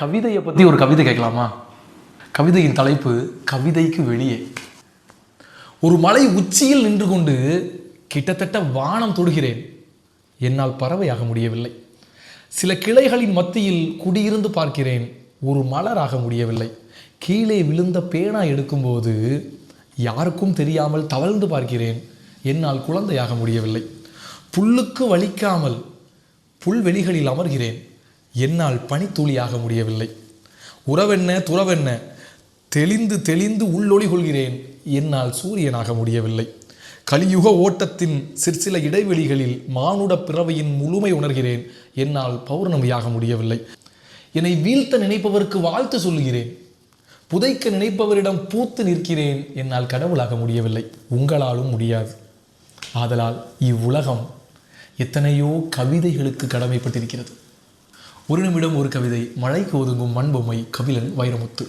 கவிதையை பற்றி ஒரு கவிதை கேட்கலாமா? கவிதையின் தலைப்பு கவிதைக்கு வெளியே. ஒரு மலை உச்சியில் நின்று கொண்டு கிட்டத்தட்ட வானம் தொடுகிறேன், என்னால் பறவையாக முடியவில்லை. சில கிளைகளின் மத்தியில் குடியிருந்து பார்க்கிறேன், ஒரு மலராக முடியவில்லை. கீழே விழுந்த பேனா எடுக்கும்போது யாருக்கும் தெரியாமல் தவழ்ந்து பார்க்கிறேன், என்னால் குழந்தையாக முடியவில்லை. புல்லுக்கு வலிக்காமல் புல்வெளிகளில் அமர்கிறேன், என்னால் பனித்துளியாக முடியவில்லை. உறவென்ன துறவென்ன தெளிந்து தெளிந்து உள்ளொளி கொள்கிறேன், என்னால் சூரியனாக முடியவில்லை. கலியுக ஓட்டத்தின் சிற்சில இடைவெளிகளில் மானுட பிறவையின் முழுமை உணர்கிறேன், என்னால் பௌர்ணமியாக முடியவில்லை. என்னை வீழ்த்த நினைப்பவருக்கு வாழ்த்து சொல்லுகிறேன், புதைக்க நினைப்பவரிடம் பூத்து நிற்கிறேன், என்னால் கடவுளாக முடியவில்லை. உங்களாலும் முடியாது. ஆதலால் இவ்வுலகம் எத்தனையோ கவிதைகளுக்கு கடமைப்பட்டிருக்கிறது. ஒரு நிமிடம் ஒரு கவிதை. மழைக்கு ஒதுங்கும் மண்பொம்மை. கபிலன் வைரமுத்து.